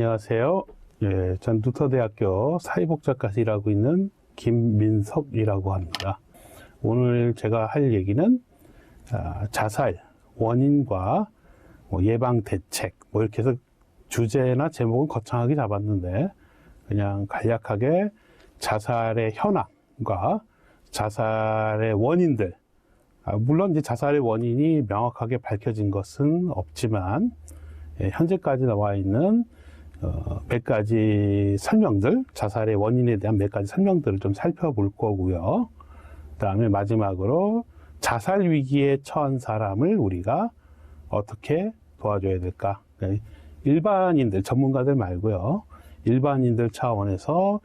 안녕하세요. 전 루터대학교 사회복지학과에서 일하고 있는 김민석이라고 합니다. 오늘 제가 할 얘기는 자살 원인과 예방 대책 이렇게 해서 주제나 제목은 거창하게 잡았는데 그냥 간략하게 자살의 현황과 자살의 원인들, 물론 이제 자살의 원인이 명확하게 밝혀진 것은 없지만 현재까지 나와 있는 몇 가지 설명들, 자살의 원인에 대한 몇 가지 설명들을 좀 살펴볼 거고요. 그 다음에 마지막으로 자살 위기에 처한 사람을 우리가 어떻게 도와줘야 될까? 일반인들, 전문가들 말고요. 일반인들 차원에서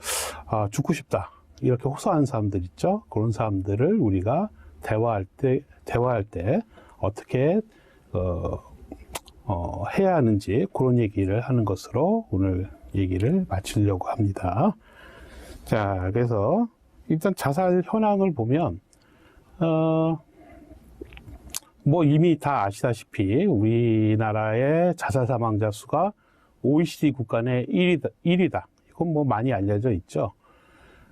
죽고 싶다 이렇게 호소하는 사람들 있죠. 그런 사람들을 우리가 대화할 때 어떻게 해야 하는지 그런 얘기를 하는 것으로 오늘 얘기를 마치려고 합니다. 자, 그래서 일단 자살 현황을 보면 이미 다 아시다시피 우리나라의 자살 사망자 수가 OECD 국가 내 1위다. 이건 많이 알려져 있죠.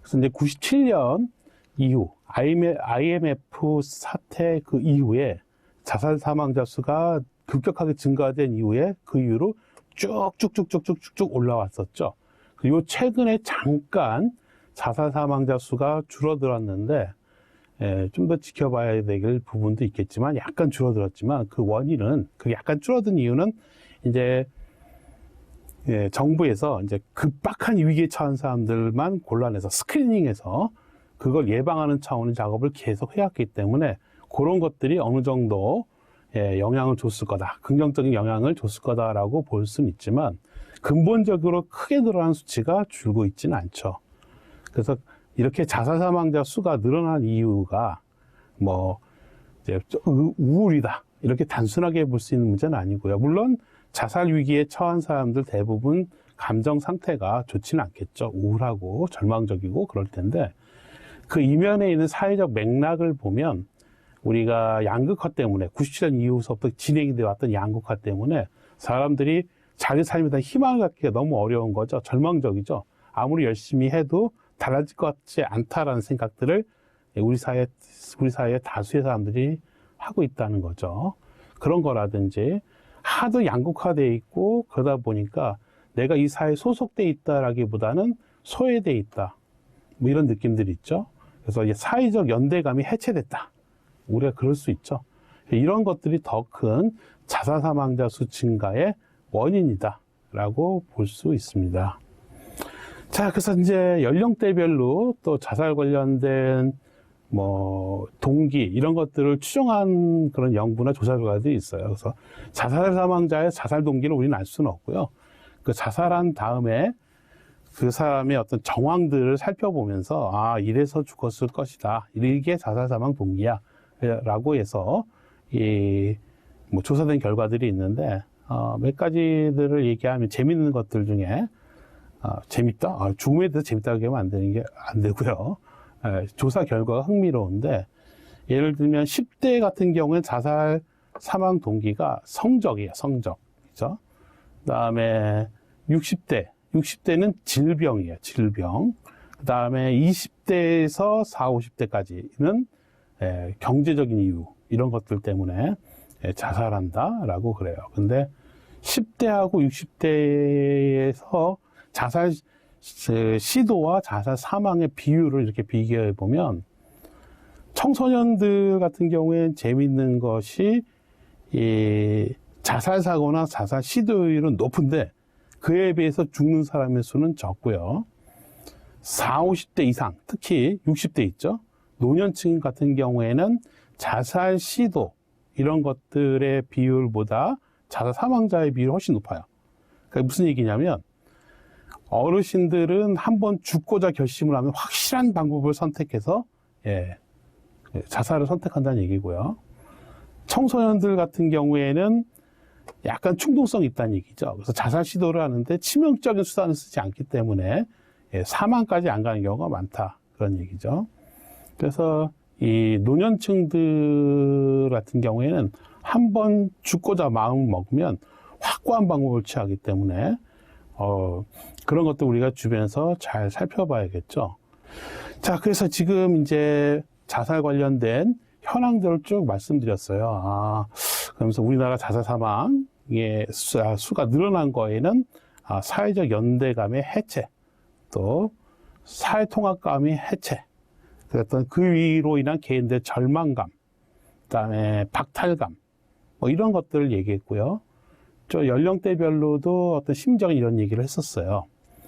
그래서 이제 97년 이후 IMF 사태 그 이후에 자살 사망자 수가 급격하게 증가된 이후에 그 이후로 쭉쭉쭉쭉쭉쭉 올라왔었죠. 그리고 최근에 잠깐 자살 사망자 수가 줄어들었는데 좀 더 지켜봐야 될 부분도 있겠지만 약간 줄어들었지만 그 원인은 그 약간 줄어든 이유는 이제 정부에서 이제 급박한 위기에 처한 사람들만 골라내서 스크리닝해서 그걸 예방하는 차원의 작업을 계속 해왔기 때문에 그런 것들이 어느 정도 영향을 줬을 거다. 긍정적인 영향을 줬을 거다라고 볼 수는 있지만 근본적으로 크게 늘어난 수치가 줄고 있지는 않죠. 그래서 이렇게 자살 사망자 수가 늘어난 이유가 이제 우울이다. 이렇게 단순하게 볼 수 있는 문제는 아니고요. 물론 자살 위기에 처한 사람들 대부분 감정 상태가 좋지는 않겠죠. 우울하고 절망적이고 그럴 텐데 그 이면에 있는 사회적 맥락을 보면 우리가 양극화 때문에 97년 이후서부터 진행이 되어 왔던 양극화 때문에 사람들이 자기 삶에 대한 희망을 갖기가 너무 어려운 거죠. 절망적이죠. 아무리 열심히 해도 달라질 것 같지 않다라는 생각들을 우리 사회 다수의 사람들이 하고 있다는 거죠. 그런 거라든지 하도 양극화되어 있고 그러다 보니까 내가 이 사회에 소속돼 있다라기보다는 소외돼 있다. 이런 느낌들이 있죠. 그래서 이제 사회적 연대감이 해체됐다. 우리가 그럴 수 있죠. 이런 것들이 더 큰 자살 사망자 수 증가의 원인이다 라고 볼 수 있습니다. 자, 그래서 이제 연령대별로 또 자살 관련된 동기 이런 것들을 추정한 그런 연구나 조사 결과들이 있어요. 그래서 자살 사망자의 자살 동기를 우리는 알 수는 없고요. 그 자살한 다음에 그 사람의 어떤 정황들을 살펴보면서 이래서 죽었을 것이다. 이게 자살 사망 동기야. 라고 해서 조사된 결과들이 있는데 몇 가지들을 얘기하면 재밌는 것들 중에 재밌다? 죽음에 대해서 재밌다고 하면 안 되고요. 조사 결과가 흥미로운데 예를 들면 10대 같은 경우는 자살 사망 동기가 성적이에요. 성적. 그죠? 그다음에 60대는 질병이에요. 질병. 그다음에 20대에서 40, 50대까지는 경제적인 이유 이런 것들 때문에 자살한다라고 그래요. 근데 10대하고 60대에서 자살 시도와 자살 사망의 비율을 이렇게 비교해 보면 청소년들 같은 경우에는 재미있는 것이 이 자살 사고나 자살 시도율은 높은데 그에 비해서 죽는 사람의 수는 적고요. 40, 50대 이상, 특히 60대 있죠. 노년층 같은 경우에는 자살 시도 이런 것들의 비율보다 자살 사망자의 비율이 훨씬 높아요. 그러니까 무슨 얘기냐면 어르신들은 한번 죽고자 결심을 하면 확실한 방법을 선택해서 자살을 선택한다는 얘기고요. 청소년들 같은 경우에는 약간 충동성이 있다는 얘기죠. 그래서 자살 시도를 하는데 치명적인 수단을 쓰지 않기 때문에 사망까지 안 가는 경우가 많다. 그런 얘기죠. 그래서 이 노년층들 같은 경우에는 한번 죽고자 마음을 먹으면 확고한 방법을 취하기 때문에 그런 것도 우리가 주변에서 잘 살펴봐야겠죠. 자, 그래서 지금 이제 자살 관련된 현황들을 쭉 말씀드렸어요. 그러면서 우리나라 자살 사망의 수가 늘어난 거에는 사회적 연대감의 해체, 또 사회통합감의 해체, 그랬던 그 위로 인한 개인들의 절망감, 그다음에 박탈감, 뭐 이런 것들을 얘기했고요. 저 연령대별로도 어떤 심정 이런 얘기를 했었어요.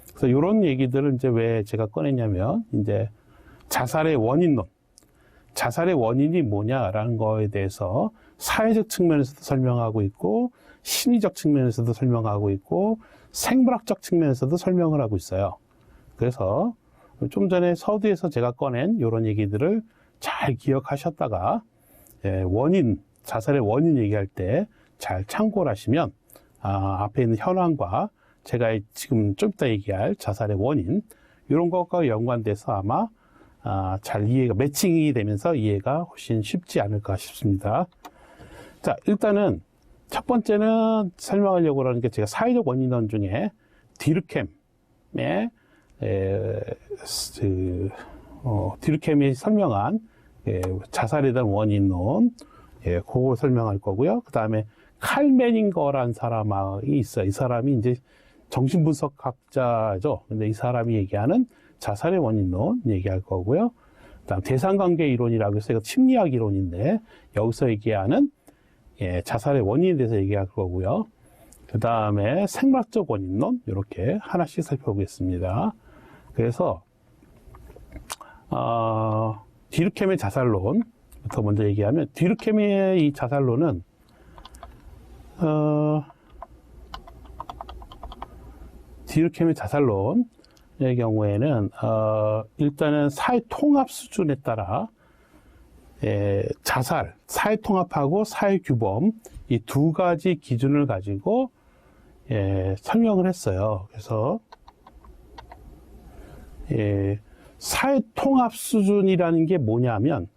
그래서 이런 얘기들을 이제 왜 제가 꺼냈냐면, 이제 자살의 원인론, 자살의 원인이 뭐냐라는 거에 대해서 사회적 측면에서도 설명하고 있고, 심리적 측면에서도 설명하고 있고, 생물학적 측면에서도 설명을 하고 있어요. 그래서 좀 전에 서두에서 제가 꺼낸 이런 얘기들을 잘 기억하셨다가, 원인, 자살의 원인 얘기할 때 잘 참고를 하시면, 앞에 있는 현황과 제가 지금 좀 이따 얘기할 자살의 원인, 이런 것과 연관돼서 아마 잘 이해가, 매칭이 되면서 이해가 훨씬 쉽지 않을까 싶습니다. 자, 일단은 첫 번째는 설명하려고 하는 게, 제가 사회적 원인론 중에 디르켐의 디르켐이 설명한 자살에 대한 원인론, 그걸 설명할 거고요. 그 다음에 칼 메닝거라는 사람이 있어요. 이 사람이 이제 정신분석학자죠. 근데 이 사람이 얘기하는 자살의 원인론 얘기할 거고요. 그다음 대상관계 이론이라고 해서 이거 심리학 이론인데, 여기서 얘기하는 자살의 원인에 대해서 얘기할 거고요. 그 다음에 생물학적 원인론, 이렇게 하나씩 살펴보겠습니다. 그래서 디르켐의 자살론부터 먼저 얘기하면, 디르켐의 이 자살론은 디르켐의 자살론의 경우에는 일단은 사회 통합 수준에 따라 자살, 사회 통합하고 사회 규범, 이 두 가지 기준을 가지고 설명을 했어요. 그래서 사회 통합 수준이라는 게 뭐냐면,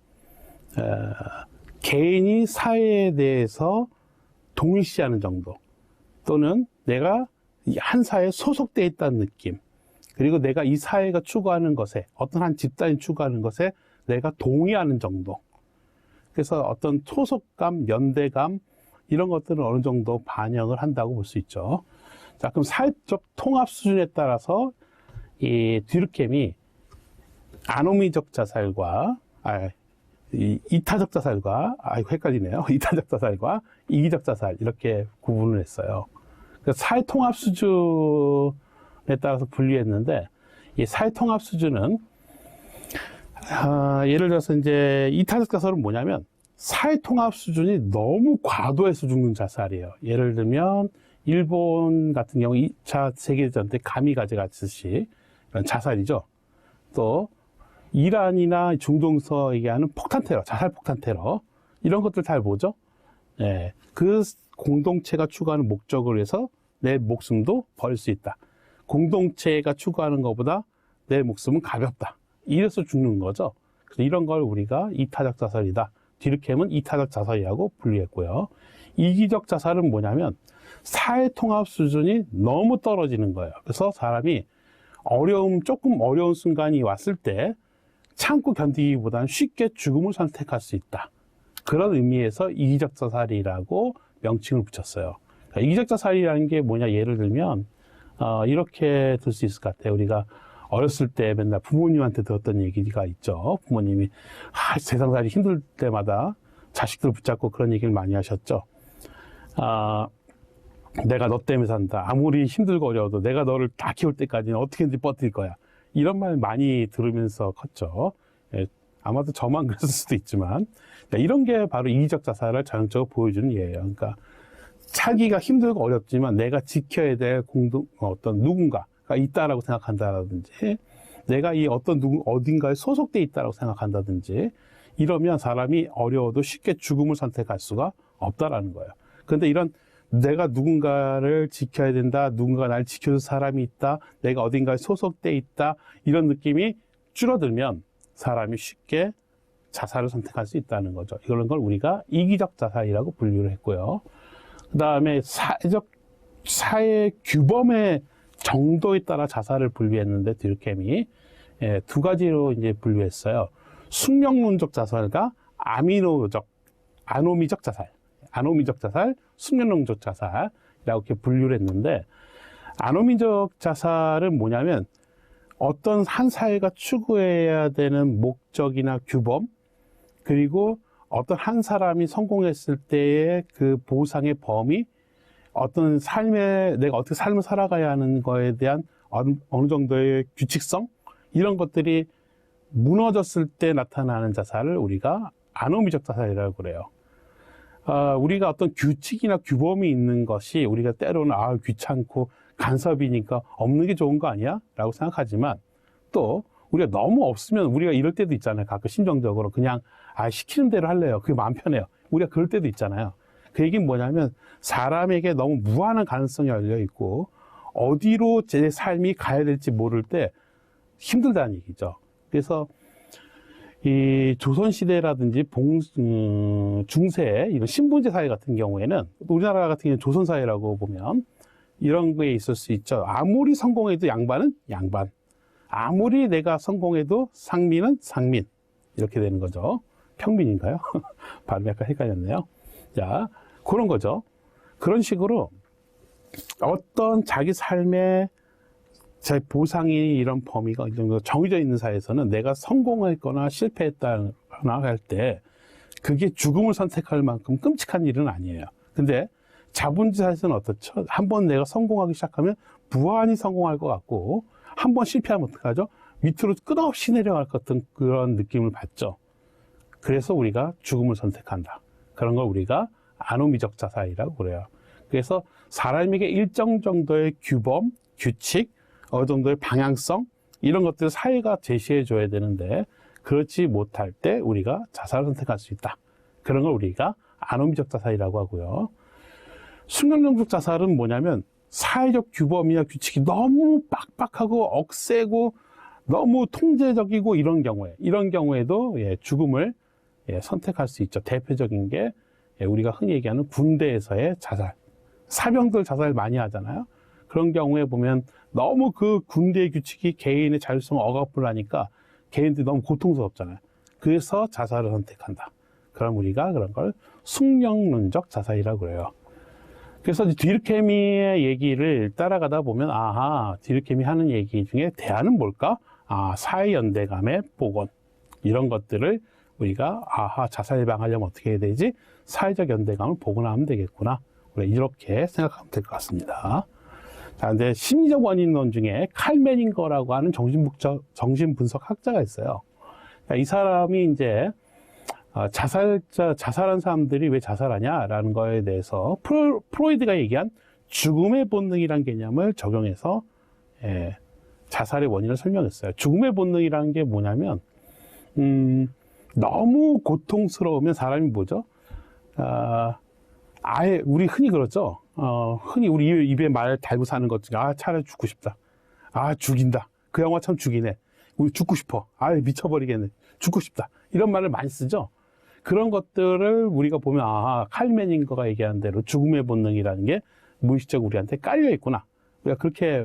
개인이 사회에 대해서 동일시하는 정도, 또는 내가 한 사회에 소속되어 있다는 느낌, 그리고 내가 이 사회가 추구하는 것에, 어떤 한 집단이 추구하는 것에 내가 동의하는 정도. 그래서 어떤 소속감, 연대감, 이런 것들은 어느 정도 반영을 한다고 볼 수 있죠. 자, 그럼 사회적 통합 수준에 따라서 이 디르켐이 아노미적 자살과, 이타적 자살과, 헷갈리네요. 이타적 자살과 이기적 자살, 이렇게 구분을 했어요. 그래서 사회 통합 수준에 따라서 분리했는데, 이 사회 통합 수준은, 예를 들어서 이제 이타적 자살은 뭐냐면, 사회 통합 수준이 너무 과도해서 죽는 자살이에요. 예를 들면, 일본 같은 경우 2차 세계대전 때 가미가제 같이 이런 자살이죠. 또, 이란이나 중동서 얘기하는 폭탄 테러, 자살 폭탄 테러, 이런 것들 잘 보죠? 그 공동체가 추구하는 목적을 위해서 내 목숨도 버릴 수 있다. 공동체가 추구하는 것보다 내 목숨은 가볍다. 이래서 죽는 거죠. 그래서 이런 걸 우리가 이타적 자살이다. 디르켐은 이타적 자살이라고 분류했고요. 이기적 자살은 뭐냐면, 사회 통합 수준이 너무 떨어지는 거예요. 그래서 사람이 조금 어려운 순간이 왔을 때 참고 견디기보다는 쉽게 죽음을 선택할 수 있다. 그런 의미에서 이기적 자살이라고 명칭을 붙였어요. 그러니까 이기적 자살이라는 게 뭐냐, 예를 들면 이렇게 들 수 있을 것 같아요. 우리가 어렸을 때 맨날 부모님한테 들었던 얘기가 있죠. 부모님이 세상살이 힘들 때마다 자식들 붙잡고 그런 얘기를 많이 하셨죠. 내가 너 때문에 산다. 아무리 힘들고 어려워도 내가 너를 다 키울 때까지는 어떻게든지 버틸 거야. 이런 말 많이 들으면서 컸죠. 아마도 저만 그랬을 수도 있지만, 이런 게 바로 이기적 자살을 전형적으로 보여주는 예예요. 그러니까 살기가 힘들고 어렵지만 내가 지켜야 될 어떤 누군가가 있다라고 생각한다라든지, 내가 이 어딘가에 소속돼 있다라고 생각한다든지, 이러면 사람이 어려워도 쉽게 죽음을 선택할 수가 없다라는 거예요. 그런데 이런 내가 누군가를 지켜야 된다, 누군가 날 지켜줄 사람이 있다, 내가 어딘가에 소속돼 있다, 이런 느낌이 줄어들면 사람이 쉽게 자살을 선택할 수 있다는 거죠. 이런 걸 우리가 이기적 자살이라고 분류를 했고요. 그 다음에 사회 규범의 정도에 따라 자살을 분류했는데 듀르켐이 두 가지로 이제 분류했어요. 숙명론적 자살과 아노미적 자살, 숙명론적 자살이라고 이렇게 분류를 했는데, 아노미적 자살은 뭐냐면 어떤 한 사회가 추구해야 되는 목적이나 규범, 그리고 어떤 한 사람이 성공했을 때의 그 보상의 범위, 어떤 내가 어떻게 삶을 살아가야 하는 거에 대한 어느 정도의 규칙성, 이런 것들이 무너졌을 때 나타나는 자살을 우리가 아노미적 자살이라고 그래요. 우리가 어떤 규칙이나 규범이 있는 것이 우리가 때로는 귀찮고 간섭이니까 없는 게 좋은 거 아니야? 라고 생각하지만, 또 우리가 너무 없으면 우리가 이럴 때도 있잖아요. 가끔 심정적으로 그냥 시키는 대로 할래요. 그게 마음 편해요. 우리가 그럴 때도 있잖아요. 그 얘기는 뭐냐면 사람에게 너무 무한한 가능성이 열려 있고 어디로 제 삶이 가야 될지 모를 때 힘들다는 얘기죠. 그래서 이 조선시대라든지 중세 이런 신분제 사회 같은 경우에는, 우리나라 같은 경우는 조선사회라고 보면 이런 거에 있을 수 있죠. 아무리 성공해도 양반은 양반, 아무리 내가 성공해도 상민은 상민, 이렇게 되는 거죠. 평민인가요? 발음이 약간 헷갈렸네요. 자, 그런 거죠. 그런 식으로 어떤 자기 삶의 제 보상이 이런 범위가 정해져 있는 사회에서는 내가 성공했거나 실패했다거나 할 때 그게 죽음을 선택할 만큼 끔찍한 일은 아니에요. 근데 자본주의 사회에서는 어떻죠? 한번 내가 성공하기 시작하면 무한히 성공할 것 같고, 한번 실패하면 어떡하죠? 밑으로 끝없이 내려갈 것 같은 그런 느낌을 받죠. 그래서 우리가 죽음을 선택한다. 그런 걸 우리가 아노미적 자살이라고 그래요. 그래서 사람에게 일정 정도의 규범, 규칙, 어느 정도의 방향성, 이런 것들을 사회가 제시해 줘야 되는데 그렇지 못할 때 우리가 자살을 선택할 수 있다. 그런 걸 우리가 아노미적 자살이라고 하고요. 숙명론적 자살은 뭐냐면 사회적 규범이나 규칙이 너무 빡빡하고 억세고 너무 통제적이고 이런 경우에도 죽음을 선택할 수 있죠. 대표적인 게 우리가 흔히 얘기하는 군대에서의 자살. 사병들 자살 많이 하잖아요. 그런 경우에 보면 너무 그 군대의 규칙이 개인의 자율성을 억압을 하니까 개인들이 너무 고통스럽잖아요. 그래서 자살을 선택한다. 그럼 우리가 그런 걸 숙명론적 자살이라고 그래요. 그래서 듀르켐이의 얘기를 따라가다 보면 듀르켐이 하는 얘기 중에 대안은 뭘까? 사회 연대감의 복원, 이런 것들을 우리가 자살 예방하려면 어떻게 해야 되지? 사회적 연대감을 복원하면 되겠구나. 이렇게 생각하면 될 것 같습니다. 자, 근데 심리적 원인론 중에 칼 메닝거라고 하는 정신분석 학자가 있어요. 이 사람이 이제 자살한 사람들이 왜 자살하냐라는 거에 대해서 프로이드가 얘기한 죽음의 본능이란 개념을 적용해서 자살의 원인을 설명했어요. 죽음의 본능이라는 게 뭐냐면 너무 고통스러우면 사람이 뭐죠? 아예 우리 흔히 그러죠. 흔히 우리 입에 말 달고 사는 것 중에 차라리 죽고 싶다. 죽인다. 그 영화 참 죽이네. 우리 죽고 싶어. 미쳐버리겠네. 죽고 싶다. 이런 말을 많이 쓰죠. 그런 것들을 우리가 보면 칼 메닝거가 얘기한 대로 죽음의 본능이라는 게 무의식적 우리한테 깔려 있구나. 우리가 그렇게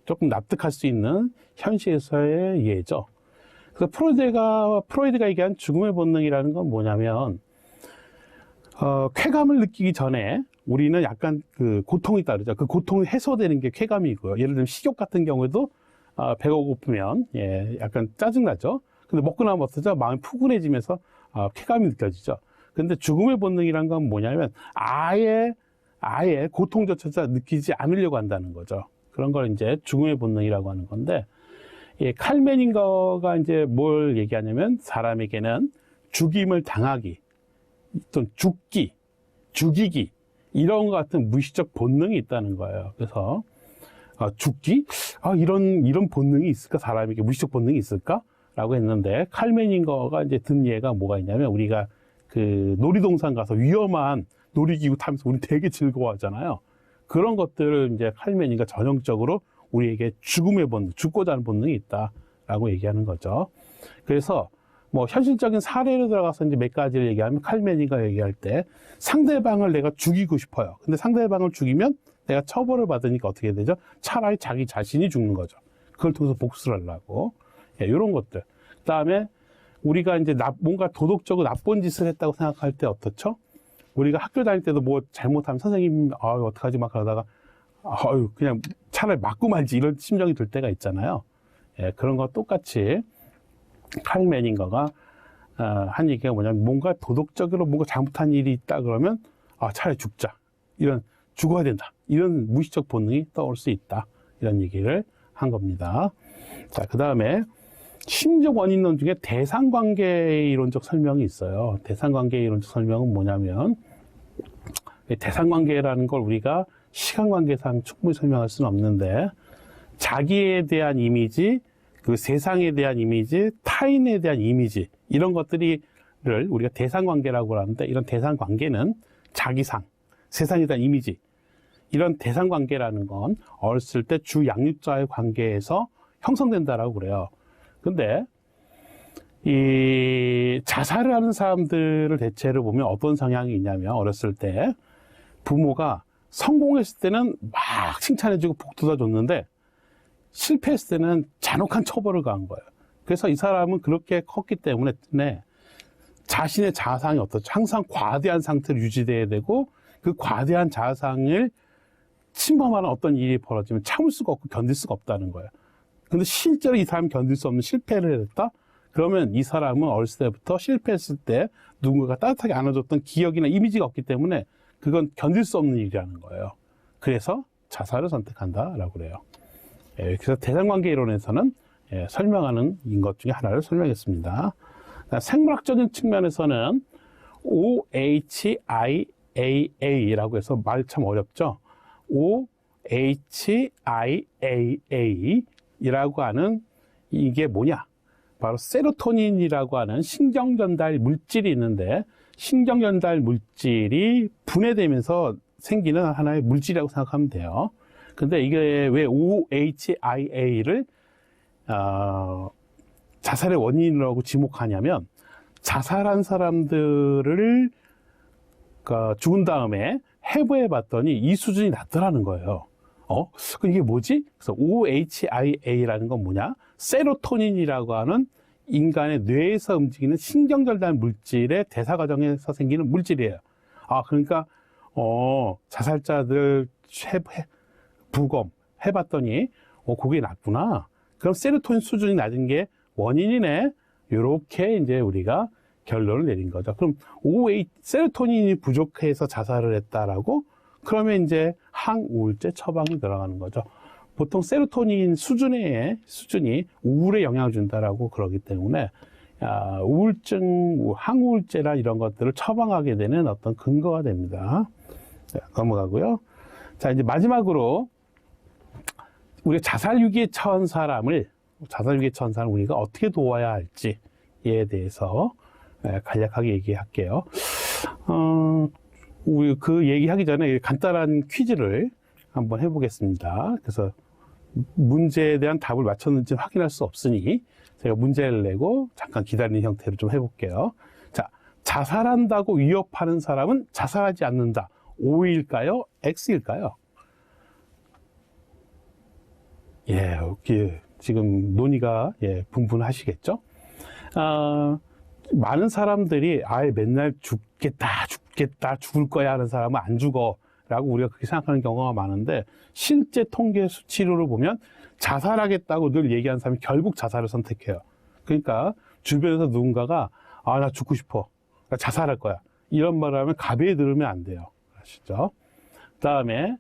조금 납득할 수 있는 현실에서의 예죠. 그래서 프로이드가 얘기한 죽음의 본능이라는 건 뭐냐면 쾌감을 느끼기 전에 우리는 약간 그 고통이 따르죠. 그 고통이 해소되는 게 쾌감이고요. 예를 들면 식욕 같은 경우에도 배가 고프면 약간 짜증나죠. 근데 먹고 나면 어떠죠? 마음이 푸근해지면서 쾌감이 느껴지죠. 근데 죽음의 본능이란 건 뭐냐면 아예 고통조차 느끼지 않으려고 한다는 거죠. 그런 걸 이제 죽음의 본능이라고 하는 건데, 칼 메닝거가 이제 뭘 얘기하냐면 사람에게는 죽임을 당하기, 또는 죽이기, 이런 것 같은 무의식적 본능이 있다는 거예요. 그래서 죽기? 이런 본능이 있을까? 사람에게 무의식적 본능이 있을까? 라고 했는데, 칼 메닝거가 이제 든 예가 뭐가 있냐면, 우리가 그 놀이동산 가서 위험한 놀이기구 타면서 우리 되게 즐거워하잖아요. 그런 것들을 이제 칼 메닝거가 전형적으로 우리에게 죽음의 본능, 죽고자 하는 본능이 있다라고 얘기하는 거죠. 그래서 뭐 현실적인 사례로 들어가서 이제 몇 가지를 얘기하면, 칼 메닝거가 얘기할 때 상대방을 내가 죽이고 싶어요. 근데 상대방을 죽이면 내가 처벌을 받으니까 어떻게 되죠? 차라리 자기 자신이 죽는 거죠. 그걸 통해서 복수를 하려고. 예, 이런 것들. 그 다음에 우리가 이제 뭔가 도덕적으로 나쁜 짓을 했다고 생각할 때 어떻죠? 우리가 학교 다닐 때도 뭐 잘못하면 선생님, 어떡하지 막 그러다가, 그냥 차라리 맞고 말지 이런 심정이 들 때가 있잖아요. 예, 그런 거 똑같이 칼 메닝거가 한 얘기가 뭐냐면 뭔가 도덕적으로 뭔가 잘못한 일이 있다 그러면 차라리 죽자. 죽어야 된다. 이런 무의식적 본능이 떠올 수 있다. 이런 얘기를 한 겁니다. 자, 그 다음에 심리적 원인론 중에 대상관계 이론적 설명이 있어요. 대상관계 이론적 설명은 뭐냐면 대상관계라는 걸 우리가 시간관계상 충분히 설명할 수는 없는데 자기에 대한 이미지, 그 세상에 대한 이미지, 타인에 대한 이미지 이런 것들을 우리가 대상관계라고 하는데 이런 대상관계는 자기상, 세상에 대한 이미지 이런 대상관계라는 건 어렸을 때 주 양육자의 관계에서 형성된다라고 그래요. 근데 이 자살을 하는 사람들을 대체로 보면 어떤 성향이 있냐면 어렸을 때 부모가 성공했을 때는 막 칭찬해주고 복돋아 줬는데 실패했을 때는 잔혹한 처벌을 가한 거예요. 그래서 이 사람은 그렇게 컸기 때문에 자신의 자아상이 어떻죠? 항상 과대한 상태로 유지돼야 되고 그 과대한 자아상을 침범하는 어떤 일이 벌어지면 참을 수가 없고 견딜 수가 없다는 거예요. 근데 실제로 이 사람이 견딜 수 없는 실패를 했다? 그러면 이 사람은 어렸을 때부터 실패했을 때 누군가가 따뜻하게 안아줬던 기억이나 이미지가 없기 때문에 그건 견딜 수 없는 일이라는 거예요. 그래서 자살을 선택한다라고 그래요. 그래서 대상관계 이론에서는 설명하는 것 중에 하나를 설명했습니다. 생물학적인 측면에서는 OHIAA라고 해서 말 참 어렵죠. OHIAA이라고 하는 이게 뭐냐? 바로 세로토닌이라고 하는 신경전달 물질이 있는데 신경전달 물질이 분해되면서 생기는 하나의 물질이라고 생각하면 돼요. 근데 이게 왜 OHIA를 자살의 원인이라고 지목하냐면 자살한 사람들을 죽은 다음에 해부해 봤더니 이 수준이 낮더라는 거예요. 그럼 이게 뭐지? 그래서 OHIA라는 건 뭐냐? 세로토닌이라고 하는 인간의 뇌에서 움직이는 신경전달 물질의 대사 과정에서 생기는 물질이에요. 그러니까 자살자들 부검 해봤더니 그게 낮구나. 그럼 세로토닌 수준이 낮은 게 원인이네. 이렇게 이제 우리가 결론을 내린 거죠. 그럼 세로토닌이 부족해서 자살을 했다라고? 그러면 이제 항우울제 처방이 들어가는 거죠. 보통 세로토닌 수준이 우울에 영향을 준다라고 그러기 때문에 우울증, 항우울제나 이런 것들을 처방하게 되는 어떤 근거가 됩니다. 자, 넘어가고요. 자, 이제 마지막으로 우리가 자살 위기에 처한 사람을 우리가 어떻게 도와야 할지에 대해서 간략하게 얘기할게요. 우리 그 얘기하기 전에 간단한 퀴즈를 한번 해보겠습니다. 그래서 문제에 대한 답을 맞췄는지 확인할 수 없으니 제가 문제를 내고 잠깐 기다리는 형태로 좀 해볼게요. 자, 자살한다고 위협하는 사람은 자살하지 않는다. O일까요? X일까요? 지금 논의가 분분하시겠죠? 많은 사람들이 맨날 죽겠다, 죽을 거야 하는 사람은 안 죽어 라고 우리가 그렇게 생각하는 경우가 많은데 실제 통계 수치로를 보면 자살하겠다고 늘 얘기하는 사람이 결국 자살을 선택해요. 그러니까 주변에서 누군가가 나 죽고 싶어, 나 자살할 거야 이런 말을 하면 가벼이 들으면 안 돼요. 아시죠? 그 다음에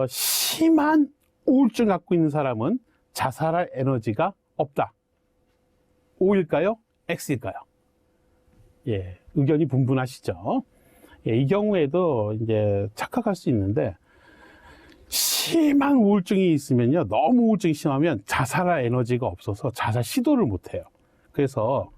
심한 우울증 갖고 있는 사람은 자살할 에너지가 없다. O일까요? X일까요? 의견이 분분하시죠? 이 경우에도 이제 착각할 수 있는데 심한 우울증이 있으면요, 너무 우울증이 심하면 자살할 에너지가 없어서 자살 시도를 못 해요. 그래서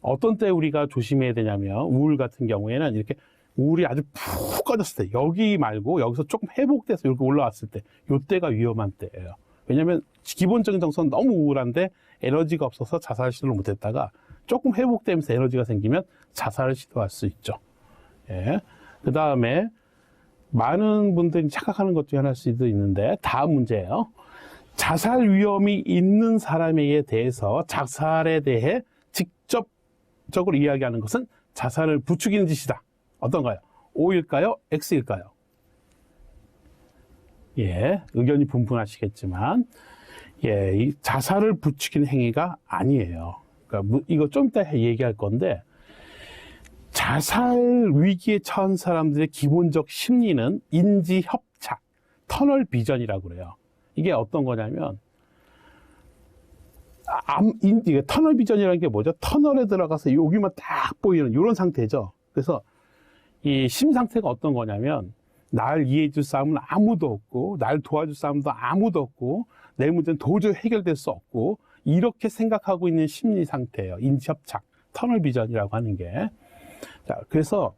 어떤 때 우리가 조심해야 되냐면 우울 같은 경우에는 이렇게 우울이 아주 푹 꺼졌을 때 여기 말고 여기서 조금 회복돼서 이렇게 올라왔을 때 이때가 위험한 때예요. 왜냐하면 기본적인 정서는 너무 우울한데 에너지가 없어서 자살 시도를 못했다가 조금 회복되면서 에너지가 생기면 자살을 시도할 수 있죠. 그 다음에 많은 분들이 착각하는 것 중에 하나일 수도 있는데, 다음 문제예요. 자살 위험이 있는 사람에게 대해서 자살에 대해 직접적으로 이야기하는 것은 자살을 부추기는 짓이다. 어떤가요? O일까요? X일까요? 예, 의견이 분분하시겠지만, 예, 이 자살을 부추기는 행위가 아니에요. 그러니까 이거 좀 이따 얘기할 건데, 자살 위기에 처한 사람들의 기본적 심리는 인지협착, 터널 비전이라고 그래요. 이게 어떤 거냐면, 이게 터널 비전이라는 게 뭐죠? 터널에 들어가서 여기만 딱 보이는 이런 상태죠. 그래서 이 심 상태가 어떤 거냐면, 날 이해해 줄 사람은 아무도 없고, 날 도와줄 사람도 아무도 없고, 내 문제는 도저히 해결될 수 없고, 이렇게 생각하고 있는 심리 상태예요. 인지협착, 터널 비전이라고 하는 게. 자, 그래서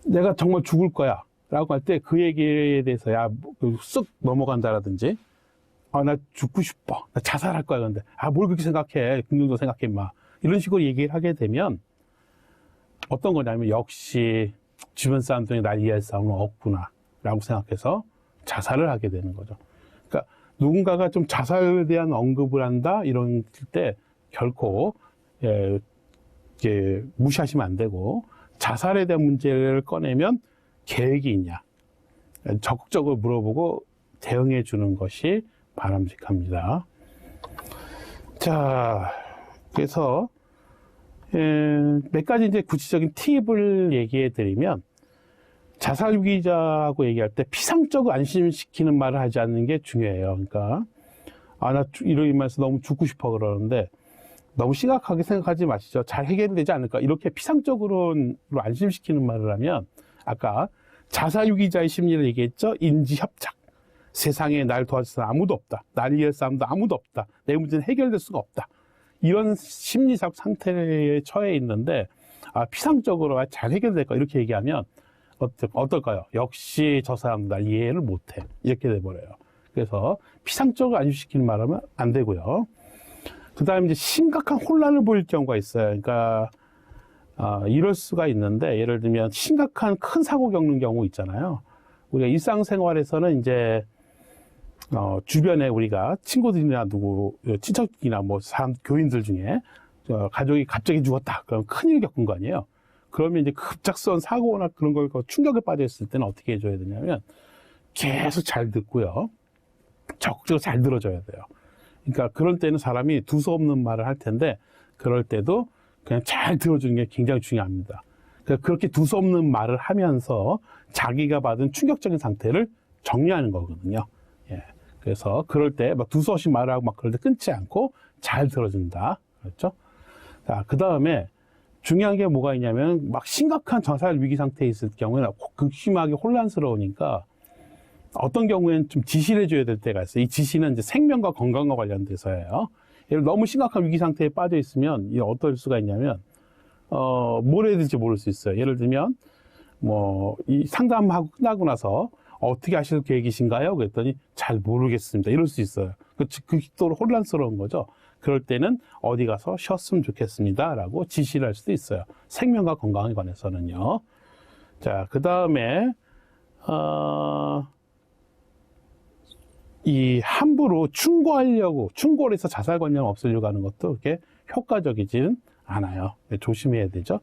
내가 정말 죽을 거야 라고 할 때 그 얘기에 대해서 쓱 넘어간다라든지, 나 죽고 싶어, 나 자살할 거야. 그런데 뭘 그렇게 생각해, 긍정적으로 생각해 마, 이런 식으로 얘기를 하게 되면 어떤 거냐면, 역시 주변 사람들이 날 이해할 사람은 없구나 라고 생각해서 자살을 하게 되는 거죠. 그러니까 누군가가 좀 자살에 대한 언급을 한다 이런 때 결코 무시하시면 안 되고, 자살에 대한 문제를 꺼내면 계획이 있냐 적극적으로 물어보고 대응해 주는 것이 바람직합니다. 자, 그래서 몇 가지 이제 구체적인 팁을 얘기해 드리면, 자살 위기자하고 얘기할 때 피상적으로 안심시키는 말을 하지 않는 게 중요해요. 그러니까 나 이런 말에서 너무 죽고 싶어 그러는데 너무 심각하게 생각하지 마시죠. 잘 해결되지 않을까, 이렇게 피상적으로 안심시키는 말을 하면, 아까 자살 위기자의 심리를 얘기했죠. 인지협착, 세상에 날 도와줄 사람 아무도 없다, 날 이해할 사람도 아무도 없다, 내 문제는 해결될 수가 없다, 이런 심리적 상태에 처해 있는데, 피상적으로 잘 해결될까 이렇게 얘기하면 어떨까요? 역시 저 사람 날 이해를 못해, 이렇게 돼버려요. 그래서 피상적으로 안심시키는 말하면 안 되고요. 그 다음에 이제 심각한 혼란을 보일 경우가 있어요. 그러니까 이럴 수가 있는데, 예를 들면 심각한 큰 사고 겪는 경우 있잖아요. 우리가 일상생활에서는 이제 주변에 우리가 친구들이나 친척이나 사람, 교인들 중에 가족이 갑자기 죽었다, 그럼 큰일 겪은 거 아니에요. 그러면 이제 급작스러운 사고나 그런 걸 충격에 빠져 있을 때는 어떻게 해줘야 되냐면, 계속 잘 듣고요, 적극적으로 잘 들어줘야 돼요. 그러니까 그럴 때는 사람이 두서없는 말을 할 텐데, 그럴 때도 그냥 잘 들어주는 게 굉장히 중요합니다. 그러니까 그렇게 두서없는 말을 하면서 자기가 받은 충격적인 상태를 정리하는 거거든요. 예. 그래서 그럴 때 두서없이 말하고 그럴 때 끊지 않고 잘 들어준다. 그렇죠? 자, 그 다음에 중요한 게 뭐가 있냐면, 심각한 자살 위기 상태에 있을 경우에는 극심하게 혼란스러우니까 어떤 경우에는 좀 지시를 해줘야 될 때가 있어요. 이 지시는 이제 생명과 건강과 관련돼서예요. 너무 심각한 위기 상태에 빠져 있으면 이게 어떨 수가 있냐면, 뭘 해야 될지 모를 수 있어요. 예를 들면, 이 상담하고 끝나고 나서 어떻게 하실 계획이신가요? 그랬더니 잘 모르겠습니다, 이럴 수 있어요. 그 극도로 혼란스러운 거죠. 그럴 때는 어디 가서 쉬었으면 좋겠습니다 라고 지시를 할 수도 있어요. 생명과 건강에 관해서는요. 자, 그 다음에 이 함부로 충고를 해서 자살관념을 없애려고 하는 것도 그렇게 효과적이지는 않아요. 조심해야 되죠.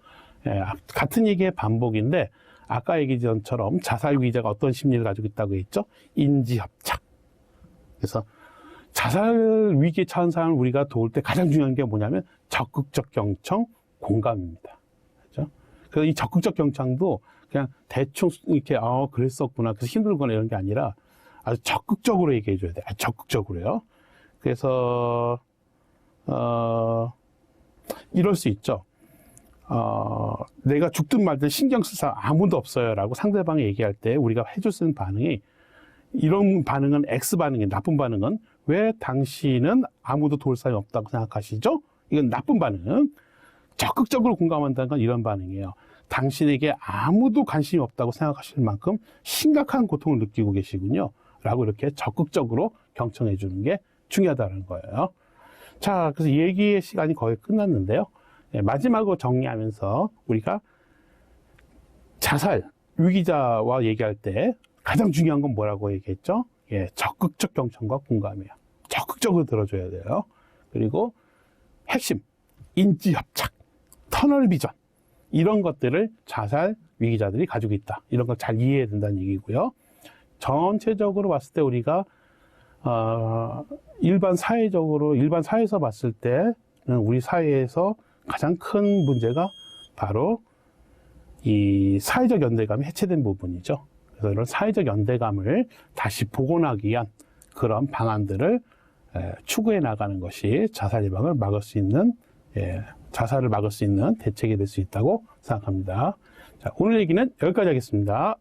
같은 얘기의 반복인데, 아까 얘기한 것처럼 자살 위기자가 어떤 심리를 가지고 있다고 했죠? 인지협착. 그래서 자살 위기에 처한 사람을 우리가 도울 때 가장 중요한 게 뭐냐면 적극적 경청, 공감입니다. 그렇죠? 그래서 이 적극적 경청도 그냥 대충 이렇게 그랬었구나, 그래서 힘들거나 이런 게 아니라 아주 적극적으로 얘기해 줘야 돼요. 아주 적극적으로요. 그래서 이럴 수 있죠. 내가 죽든 말든 신경 쓸 사람 아무도 없어요 라고 상대방이 얘기할 때 우리가 해줄 수 있는 반응이, 이런 반응은 X반응이에요. 나쁜 반응은, 왜 당신은 아무도 도울 사람이 없다고 생각하시죠? 이건 나쁜 반응. 적극적으로 공감한다는 건 이런 반응이에요. 당신에게 아무도 관심이 없다고 생각하실 만큼 심각한 고통을 느끼고 계시군요 라고 이렇게 적극적으로 경청해 주는 게 중요하다는 거예요. 자, 그래서 얘기의 시간이 거의 끝났는데요. 마지막으로 정리하면서 우리가 자살 위기자와 얘기할 때 가장 중요한 건 뭐라고 얘기했죠? 예, 적극적 경청과 공감이에요. 적극적으로 들어줘야 돼요. 그리고 핵심, 인지협착, 터널비전, 이런 것들을 자살 위기자들이 가지고 있다. 이런 걸 잘 이해해야 된다는 얘기고요. 전체적으로 봤을 때 우리가 일반 사회에서 봤을 때는 우리 사회에서 가장 큰 문제가 바로 이 사회적 연대감이 해체된 부분이죠. 그래서 이런 사회적 연대감을 다시 복원하기 위한 그런 방안들을 추구해 나가는 것이 자살 예방을 막을 수 있는, 자살을 막을 수 있는 대책이 될 수 있다고 생각합니다. 자, 오늘 얘기는 여기까지 하겠습니다.